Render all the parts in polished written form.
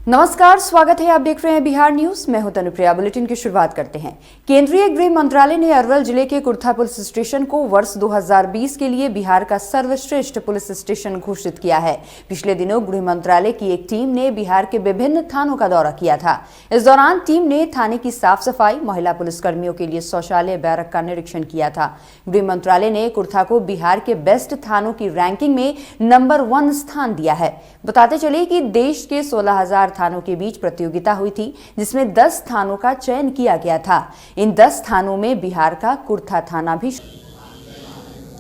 नमस्कार, स्वागत है। आप देख रहे हैं बिहार न्यूज। मैं हूं तनुप्रिया। बुलेटिन की शुरुआत करते हैं। केंद्रीय गृह मंत्रालय ने अरवल जिले के कुर्था पुलिस स्टेशन को वर्ष 2020 के लिए बिहार का सर्वश्रेष्ठ पुलिस स्टेशन घोषित किया है। पिछले दिनों गृह मंत्रालय की एक टीम ने बिहार के विभिन्न थानों का दौरा किया था। इस दौरान टीम ने थाने की साफ सफाई, महिला पुलिसकर्मियों के लिए शौचालय, बैरक का निरीक्षण किया था। गृह मंत्रालय ने कुर्था को बिहार के बेस्ट थानों की रैंकिंग में नंबर 1 स्थान दिया है। बताते चले कि देश के 16,000 थानों के बीच प्रतियोगिता हुई थी, जिसमें 10 थानों का चयन किया गया था। इन 10 थानों में बिहार का कुर्था थाना भी।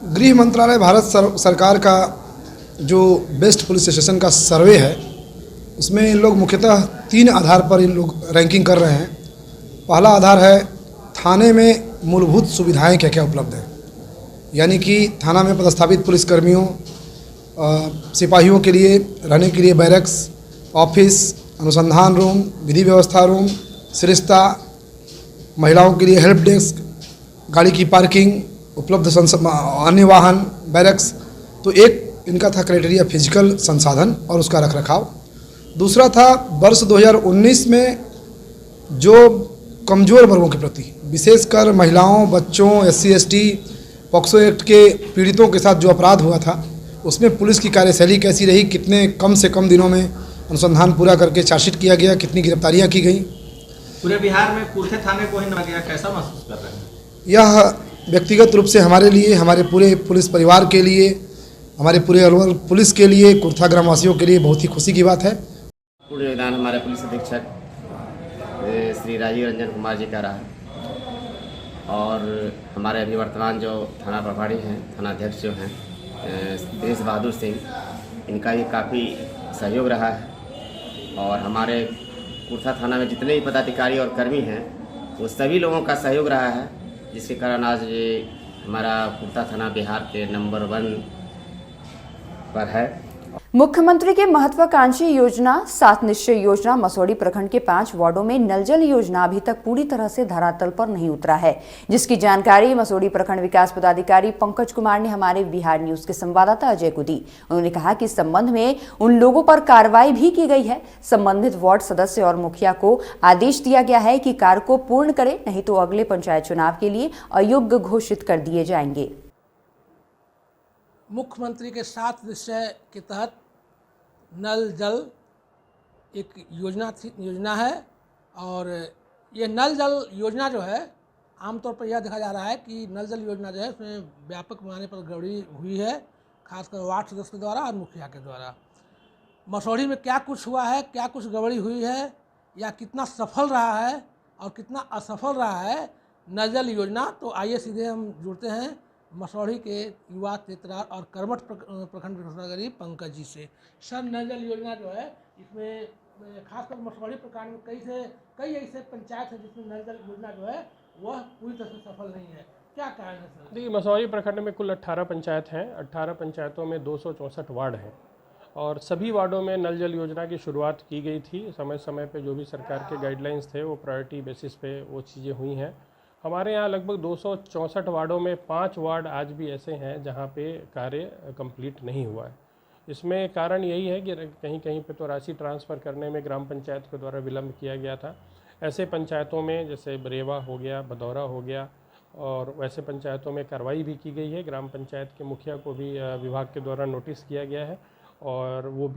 गृह मंत्रालय भारत सरकार का जो बेस्ट पुलिस स्टेशन का सर्वे है, उसमें इन लोग मुख्यतः 3 आधार पर इन लोग रैंकिंग कर रहे हैं। पहला आधार है थाने में मूलभूत सुविधाएं क्या क्या उपलब्ध है, यानी कि थाना में पदस्थापित पुलिसकर्मियों, सिपाहियों के लिए रहने के लिए बैरक्स, ऑफिस, अनुसंधान रूम, विधि व्यवस्था रूम, सरिस्ता, महिलाओं के लिए हेल्प डेस्क, गाड़ी की पार्किंग, उपलब्ध अन्य वाहन, बैरक्स। तो एक इनका था क्राइटेरिया फिजिकल संसाधन और उसका रखरखाव। दूसरा था वर्ष 2019 में जो कमज़ोर वर्गों के प्रति, विशेषकर महिलाओं, बच्चों, SC ST, पॉक्सो एक्ट के पीड़ितों के साथ जो अपराध हुआ था, उसमें पुलिस की कार्यशैली कैसी रही, कितने कम से कम दिनों में अनुसंधान पूरा करके चार्जशीट किया गया, कितनी गिरफ्तारियां की गई। पूरे बिहार में कुर्थे थाने को ही नया गया, कैसा महसूस कर रहे हैं? यह व्यक्तिगत रूप से हमारे लिए, हमारे पूरे पुलिस परिवार के लिए, हमारे पूरे अरवल पुलिस के लिए, कुर्था ग्रामवासियों के लिए बहुत ही खुशी की बात है। पूर्ण योगदान हमारे पुलिस अधीक्षक श्री राजीव रंजन कुमार जी का रहा और हमारे अभी वर्तमान जो थाना प्रभारी हैं, थानाध्यक्ष जो हैं देश बहादुर सिंह, इनका भी काफ़ी सहयोग रहा है। और हमारे कुर्था थाना में जितने भी पदाधिकारी और कर्मी हैं, वो सभी लोगों का सहयोग रहा है, जिसके कारण आज ये हमारा कुर्था थाना बिहार के नंबर 1 पर है। मुख्यमंत्री के महत्वाकांक्षी योजना 7 निश्चय योजना मसौढ़ी प्रखंड के 5 वार्डों में नल जल योजना अभी तक पूरी तरह से धरातल पर नहीं उतरा है, जिसकी जानकारी मसौढ़ी प्रखंड विकास पदाधिकारी पंकज कुमार ने हमारे बिहार न्यूज के संवाददाता अजय को दी। उन्होंने कहा कि इस संबंध में उन लोगों पर कार्रवाई भी की गई है। संबंधित वार्ड सदस्य और मुखिया को आदेश दिया गया है कि कार्य को पूर्ण करे, नहीं तो अगले पंचायत चुनाव के लिए अयोग्य घोषित कर दिए जाएंगे। मुख्यमंत्री के 7 निश्चय के तहत नल जल एक योजना है और ये नल जल योजना जो है, आमतौर पर यह देखा जा रहा है कि नल जल योजना जो है उसमें व्यापक पैमाने पर गड़बड़ी हुई है, खासकर वार्ड सदस्य के द्वारा और मुखिया के द्वारा। मसौढ़ी में क्या कुछ हुआ है, क्या कुछ गड़बड़ी हुई है, या कितना सफल रहा है और कितना असफल रहा है नल जल योजना, तो आइए सीधे हम जुड़ते हैं मसौढ़ी के युवा तेतरार और कर्मठ प्रखंड विकास पंकज जी से। सर, नल जल योजना जो है, इसमें खासकर मसौढ़ी प्रखंड में कई ऐसे पंचायत हैं जिसमें नल जल योजना जो है वह पूरी तरह से सफल नहीं है। क्या कारण है सर? देखिए, मसौढ़ी प्रखंड में कुल 18 पंचायत हैं। 18 पंचायतों में 264 वार्ड हैं और सभी वार्डों में नल जल योजना की शुरुआत की गई थी। समय समय पर जो भी सरकार के गाइडलाइंस थे, वो प्रायोरिटी बेसिस पे वो चीज़ें हुई हैं। हमारे यहाँ लगभग 264 वार्डों में 5 वार्ड आज भी ऐसे हैं जहाँ पे कार्य कंप्लीट नहीं हुआ है। इसमें कारण यही है कि कहीं कहीं पे तो राशि ट्रांसफ़र करने में ग्राम पंचायत के द्वारा विलम्ब किया गया था। ऐसे पंचायतों में जैसे बरेवा हो गया, भदौरा हो गया, और वैसे पंचायतों में कार्रवाई भी की गई है। ग्राम पंचायत के मुखिया को भी विभाग के द्वारा नोटिस किया गया है और वो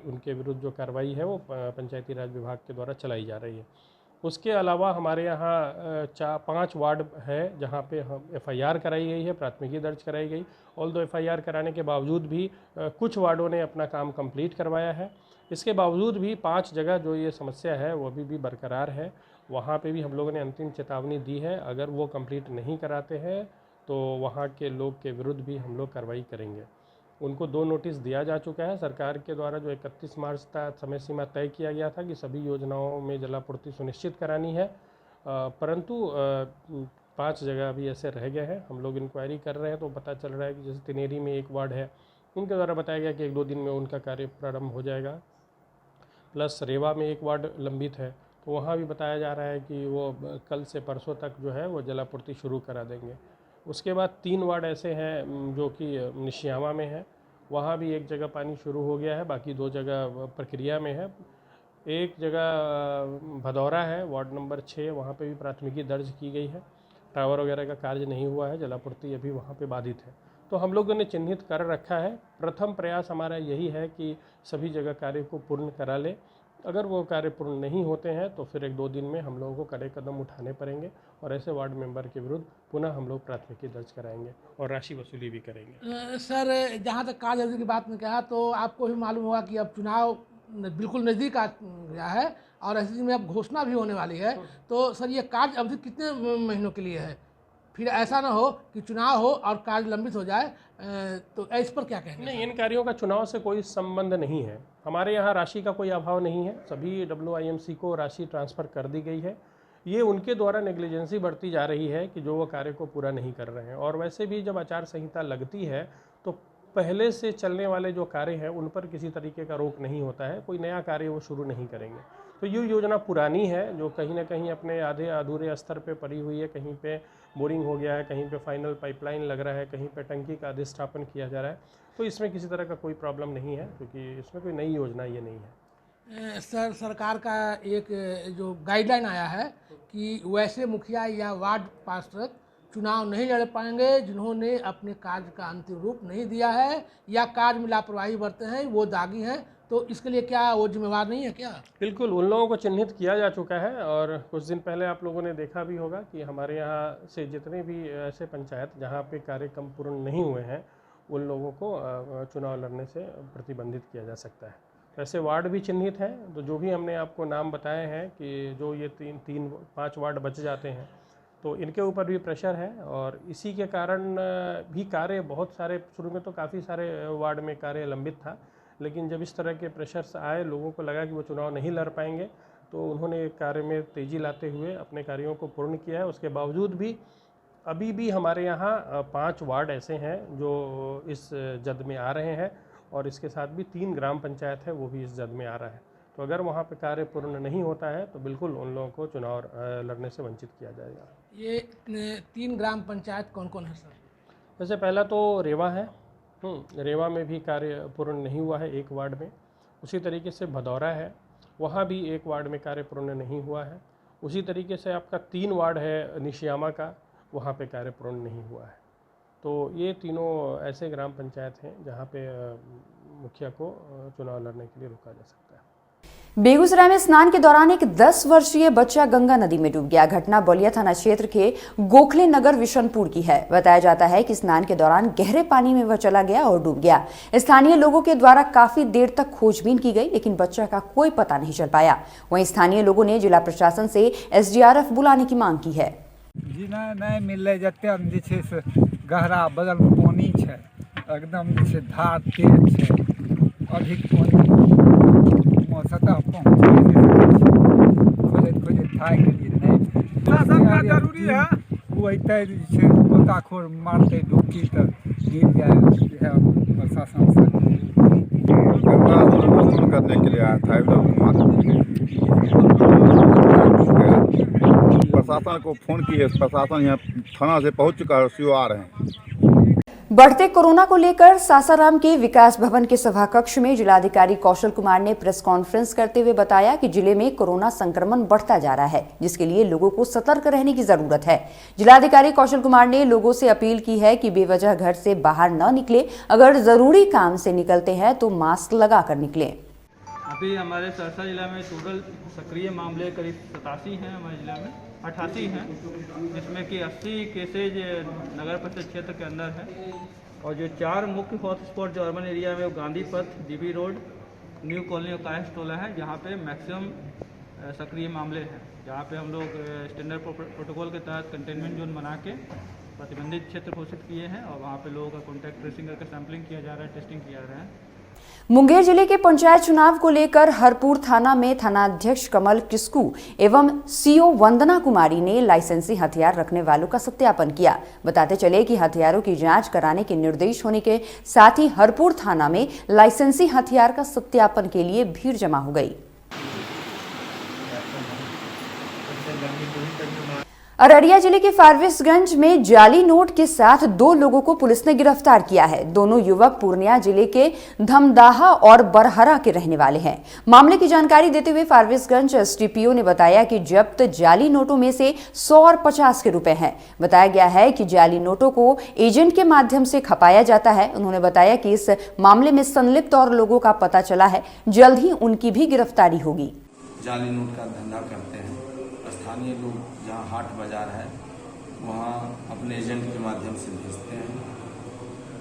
उनके विरुद्ध जो कार्रवाई है वो पंचायती राज विभाग के द्वारा चलाई जा रही है। उसके अलावा हमारे यहाँ 5 वार्ड है जहाँ पे हम FIR कराई गई है, प्राथमिकी दर्ज कराई गई। ऑल्दो FIR कराने के बावजूद भी कुछ वार्डों ने अपना काम कंप्लीट करवाया है। इसके बावजूद भी 5 जगह जो ये समस्या है वो अभी भी बरकरार है। वहाँ पे भी हम लोगों ने अंतिम चेतावनी दी है, अगर वो कंप्लीट नहीं कराते हैं तो वहाँ के लोग के विरुद्ध भी हम लोग कार्रवाई करेंगे। उनको 2 नोटिस दिया जा चुका है। सरकार के द्वारा जो 31 मार्च तक समय सीमा तय किया गया था कि सभी योजनाओं में जलापूर्ति सुनिश्चित करानी है, परंतु 5 जगह अभी ऐसे रह गए हैं। हम लोग इंक्वायरी कर रहे हैं तो पता चल रहा है कि जैसे तिनेरी में 1 वार्ड है, उनके द्वारा बताया गया कि 1-2 दिन में उनका कार्य प्रारंभ हो जाएगा। प्लस रेवा में 1 वार्ड लंबित है, तो वहाँ भी बताया जा रहा है कि वो कल से परसों तक जो है वो जलापूर्ति शुरू करा देंगे। उसके बाद 3 वार्ड ऐसे हैं जो कि निशियामा में है, वहाँ भी 1 जगह पानी शुरू हो गया है, बाकी 2 जगह प्रक्रिया में है। एक जगह भदौरा है, वार्ड नंबर 6, वहाँ पे भी प्राथमिकी दर्ज की गई है। टावर वगैरह का कार्य नहीं हुआ है, जलापूर्ति अभी वहाँ पे बाधित है। तो हम लोगों ने चिन्हित कर रखा है। प्रथम प्रयास हमारा यही है कि सभी जगह कार्य को पूर्ण करा ले। अगर वो कार्य पूर्ण नहीं होते हैं तो फिर 1-2 दिन में हम लोगों को कड़े कदम उठाने पड़ेंगे और ऐसे वार्ड मेंबर के विरुद्ध पुनः हम लोग प्राथमिकी दर्ज कराएंगे और राशि वसूली भी करेंगे। सर, जहाँ तक कार्य अवधि की बात में कहा तो आपको भी मालूम होगा कि अब चुनाव बिल्कुल नज़दीक आ गया है और ऐसे में अब घोषणा भी होने वाली है। तो सर, ये कार्य अवधि कितने महीनों के लिए है? फिर ऐसा ना हो कि चुनाव हो और कार्य लंबित हो जाए, तो इस पर क्या कहेंगे? नहीं, इन कार्यों का चुनाव से कोई संबंध नहीं है। हमारे यहाँ राशि का कोई अभाव नहीं है। सभी WIMC को राशि ट्रांसफ़र कर दी गई है। ये उनके द्वारा नेग्लिजेंसी बढ़ती जा रही है कि जो वो कार्य को पूरा नहीं कर रहे हैं। और वैसे भी जब आचार संहिता लगती है तो पहले से चलने वाले जो कार्य हैं उन पर किसी तरीके का रोक नहीं होता है। कोई नया कार्य वो शुरू नहीं करेंगे। तो ये योजना पुरानी है जो कहीं ना कहीं अपने आधे अधूरे स्तर पे पड़ी हुई है। कहीं पे बोरिंग हो गया है, कहीं पे फाइनल पाइपलाइन लग रहा है, कहीं पे टंकी का अधिष्ठापन किया जा रहा है। तो इसमें किसी तरह का कोई प्रॉब्लम नहीं है, क्योंकि इसमें कोई नई योजना ये नहीं है। सर, सरकार का एक जो गाइडलाइन आया है कि वैसे मुखिया या वार्ड पार्षद चुनाव नहीं लड़ पाएंगे जिन्होंने अपने कार्य का अंतिम रूप नहीं दिया है या कार्य में लापरवाही बरते हैं, वो दागी हैं। तो इसके लिए क्या वो जिम्मेवार नहीं है क्या? बिल्कुल, उन लोगों को चिन्हित किया जा चुका है और कुछ दिन पहले आप लोगों ने देखा भी होगा कि हमारे यहाँ से जितने भी ऐसे पंचायत जहाँ पे कार्यक्रम पूर्ण नहीं हुए हैं उन लोगों को चुनाव लड़ने से प्रतिबंधित किया जा सकता है। ऐसे वार्ड भी चिन्हित हैं। तो जो भी हमने आपको नाम बताए हैं कि जो ये 3-5 वार्ड बच जाते हैं तो इनके ऊपर भी प्रेशर है और इसी के कारण भी कार्य बहुत सारे, शुरू में तो काफ़ी सारे वार्ड में कार्य लंबित था, लेकिन जब इस तरह के प्रेशर्स आए, लोगों को लगा कि वो चुनाव नहीं लड़ पाएंगे, तो उन्होंने कार्य में तेज़ी लाते हुए अपने कार्यों को पूर्ण किया है। उसके बावजूद भी अभी भी हमारे यहाँ 5 वार्ड ऐसे हैं जो इस जद में आ रहे हैं और इसके साथ भी 3 ग्राम पंचायत है वो भी इस जद में आ रहा है। तो अगर वहाँ पे कार्य पूर्ण नहीं होता है तो बिल्कुल उन लोगों को चुनाव लड़ने से वंचित किया जाएगा। ये 3 ग्राम पंचायत कौन कौन है सर? वैसे पहला तो रेवा है। रेवा में भी कार्य पूर्ण नहीं हुआ है 1 वार्ड में। उसी तरीके से भदौरा है, वहाँ भी 1 वार्ड में कार्य पूर्ण नहीं हुआ है। उसी तरीके से आपका 3 वार्ड है निशियामा का, वहाँ पे कार्य पूर्ण नहीं हुआ है। तो ये तीनों ऐसे ग्राम पंचायत हैं जहाँ पे मुखिया को चुनाव लड़ने के लिए रोका जा सकता है। बेगूसराय में स्नान के दौरान एक 10 वर्षीय बच्चा गंगा नदी में डूब गया। घटना बलिया थाना क्षेत्र के गोखले नगर विशनपुर की है। बताया जाता है कि स्नान के दौरान गहरे पानी में वह चला गया और डूब गया। स्थानीय लोगों के द्वारा काफी देर तक खोजबीन की गई, लेकिन बच्चा का कोई पता नहीं चल पाया। वहीं स्थानीय लोगों ने जिला प्रशासन से SDRF बुलाने की मांग की है। जी नहीं मिले जते जे छै से गहरा बगल में पानी छै, एकदम जे छै धार तेज छै, अधिक पानी सतह खोजैत थाक गेलिए। नहीं प्रशासन जरूरी है, वो अतै जे छै गोताखोर मारतै डुबकी तऽ गिर जाए। प्रशासन से करने के लिए आया था प्रशासन को फोन किए, प्रशासन यहाँ थाना से पहुंच चुका है, सीओ आ रहे हैं। बढ़ते कोरोना को लेकर सासाराम के विकास भवन के सभा कक्ष में जिलाधिकारी कौशल कुमार ने प्रेस कॉन्फ्रेंस करते हुए बताया कि जिले में कोरोना संक्रमण बढ़ता जा रहा है, जिसके लिए लोगों को सतर्क रहने की जरूरत है। जिलाधिकारी कौशल कुमार ने लोगों से अपील की है कि बेवजह घर से बाहर न निकले, अगर जरूरी काम से निकलते हैं तो मास्क लगाकर निकलें। अभी हमारे सहरसा जिला में टोटल सक्रिय मामले करीब 87 हैं, हमारे जिला में 88 हैं, जिसमें कि 80 केसेज नगर परिषद क्षेत्र के अंदर है और जो 4 मुख्य हॉटस्पॉट जो अर्बन एरिया में वो गांधी पथ, DB रोड, न्यू कॉलोनी और कायस टोला है, जहाँ पे मैक्सिमम सक्रिय मामले हैं, जहाँ पे हम लोग स्टैंडर्ड प्रोटोकॉल के तहत कंटेनमेंट जोन बना के प्रतिबंधित क्षेत्र घोषित किए हैं और वहाँ पे लोगों का कॉन्टैक्ट ट्रेसिंग करके सैंपलिंग किया जा रहा है, टेस्टिंग किया जा रहा है। मुंगेर जिले के पंचायत चुनाव को लेकर हरपुर थाना में थानाध्यक्ष कमल किस्कू एवं CO वंदना कुमारी ने लाइसेंसी हथियार रखने वालों का सत्यापन किया। बताते चले कि हथियारों की जांच कराने के निर्देश होने के साथ ही हरपुर थाना में लाइसेंसी हथियार का सत्यापन के लिए भीड़ जमा हो गई। अररिया जिले के फारबिसगंज में जाली नोट के साथ 2 लोगों को पुलिस ने गिरफ्तार किया है। दोनों युवक पूर्णिया जिले के धमदाहा और बरहरा के रहने वाले हैं। मामले की जानकारी देते हुए फारबिसगंज एसडीपीओ ने बताया कि जब्त जाली नोटों में से 100 और 50 के रुपए हैं। बताया गया है कि जाली नोटों को एजेंट के माध्यम से खपाया जाता है। उन्होंने बताया कि इस मामले में संलिप्त और लोगों का पता चला है, जल्द ही उनकी भी गिरफ्तारी होगी। जाली नोट का धंधा करते हैं। स्थानीय लोग जहाँ हाट बाजार है वहाँ अपने एजेंट के माध्यम से भेजते हैं।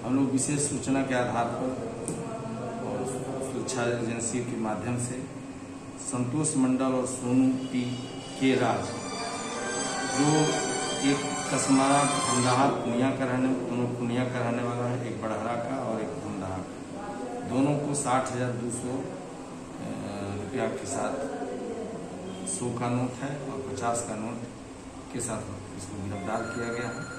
हम लोग विशेष सूचना के आधार पर और सुरक्षा एजेंसी के माध्यम से संतोष मंडल और सोनू पी के राज, जो एक कसमारा धमदाहा पूर्णिया का रहने वाला है, एक बड़हरा का और एक धमदाहा का, दोनों को 60,200 रुपया के साथ 100 का नोट है और 50 का नोट के साथ इसको गिरफ्तार किया गया है।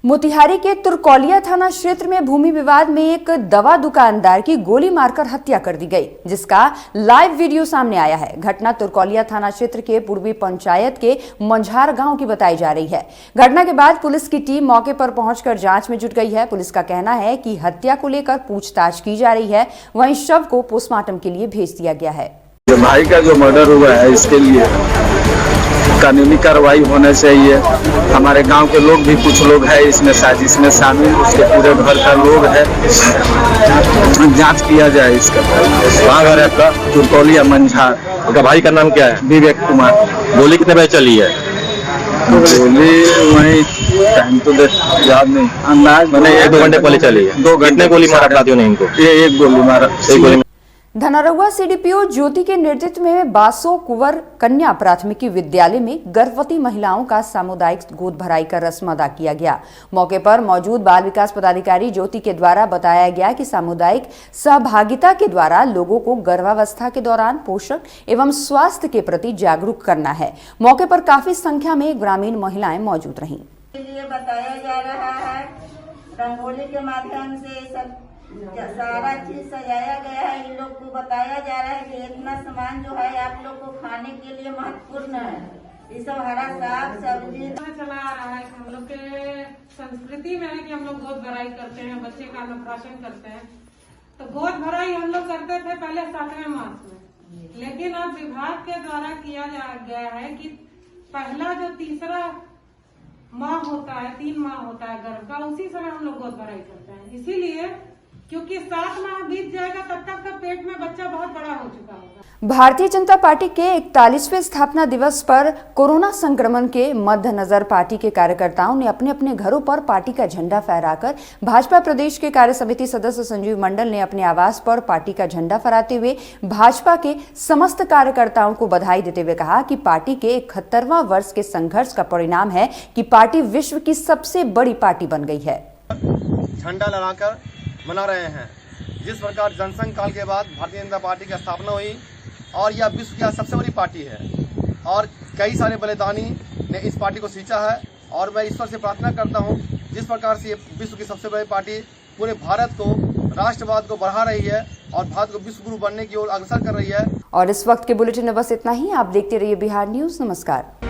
मोतिहारी के तुरकौलिया थाना क्षेत्र में भूमि विवाद में एक दवा दुकानदार की गोली मारकर हत्या कर दी गई, जिसका लाइव वीडियो सामने आया है। घटना तुरकौलिया थाना क्षेत्र के पूर्वी पंचायत के मंझार गांव की बताई जा रही है। घटना के बाद पुलिस की टीम मौके पर पहुंचकर जांच में जुट गई है। पुलिस का कहना है कि हत्या को लेकर पूछताछ की जा रही है, वहीं शव को पोस्टमार्टम के लिए भेज दिया गया है। भाई का जो मर्डर हुआ है, इसके लिए कानूनी कार्रवाई होना चाहिए। हमारे गांव के लोग भी कुछ लोग हैं इसमें साजिश में शामिल, उसके पूरे घर का लोग है, जांच किया जाए इसका। कहाँ घर है आपका? तुरकौलिया मंझार। आपका भाई का नाम क्या है? विवेक कुमार। गोली कितने बजे चली है? गोली वही टाइम तो याद नहीं, अंदाज मैंने 1-2 घंटे पहले चली है। 2 घंटे। कितने गोली मारा अपराधियों ने इनको? ये एक गोली मारा। एक गोली। धनरौआ सीडीपीओ ज्योति के नेतृत्व में बासो कुंवर कन्या प्राथमिकी विद्यालय में गर्भवती महिलाओं का सामुदायिक गोद भराई का रस्म अदा किया गया। मौके पर मौजूद बाल विकास पदाधिकारी ज्योति के द्वारा बताया गया कि सामुदायिक सहभागिता के द्वारा लोगों को गर्भावस्था के दौरान पोषण एवं स्वास्थ्य के प्रति जागरूक करना है। मौके पर काफी संख्या में ग्रामीण महिलाएं मौजूद रहीं। बताया जा रहा है, रंगोली के माध्यम से सब सारा चीज सजाया गया है। इन लोग को बताया जा रहा है कि इतना सामान जो है आप लोग को खाने के लिए महत्वपूर्ण है। ये सब हरा साग सब्जी चला आ रहा है। हम लोग के संस्कृति में है कि हम लोग गोद भराई करते हैं, बच्चे का अन्नप्राशन करते हैं। तो गोद भराई हम लोग करते थे पहले 7वें मास में, लेकिन अब विभाग के द्वारा किया गया है कि पहला जो तीसरा माह होता है, 3 माह होता है गर्भ का, उसी समय हम लोग गोद भराई करते हैं। इसीलिए क्योंकि 7 माह बीत जाएगा तब तक का पेट में बच्चा बहुत बड़ा हो चुका होगा। भारतीय जनता पार्टी के 41वें स्थापना दिवस पर कोरोना संक्रमण के मद्देनजर पार्टी के कार्यकर्ताओं ने अपने अपने घरों पर पार्टी का झंडा फहराकर भाजपा प्रदेश के कार्य समिति सदस्य संजीव मंडल ने अपने आवास पर पार्टी का झंडा फहराते हुए भाजपा के समस्त कार्यकर्ताओं को बधाई देते हुए कहा कि पार्टी के 71वां वर्ष के संघर्ष का परिणाम है कि पार्टी विश्व की सबसे बड़ी पार्टी बन गई है। झंडा लगाकर मना रहे हैं। जिस प्रकार जनसंघ काल के बाद भारतीय जनता पार्टी की स्थापना हुई और यह विश्व की सबसे बड़ी पार्टी है और कई सारे बलिदानी ने इस पार्टी को सींचा है और मैं ईश्वर से प्रार्थना करता हूं, जिस प्रकार से विश्व की सबसे बड़ी पार्टी पूरे भारत को, राष्ट्रवाद को बढ़ा रही है और भारत को विश्व गुरु बनने की ओर अग्रसर कर रही है। और इस वक्त के बुलेटिन में बस इतना ही। आप देखते रहिए बिहार न्यूज। नमस्कार।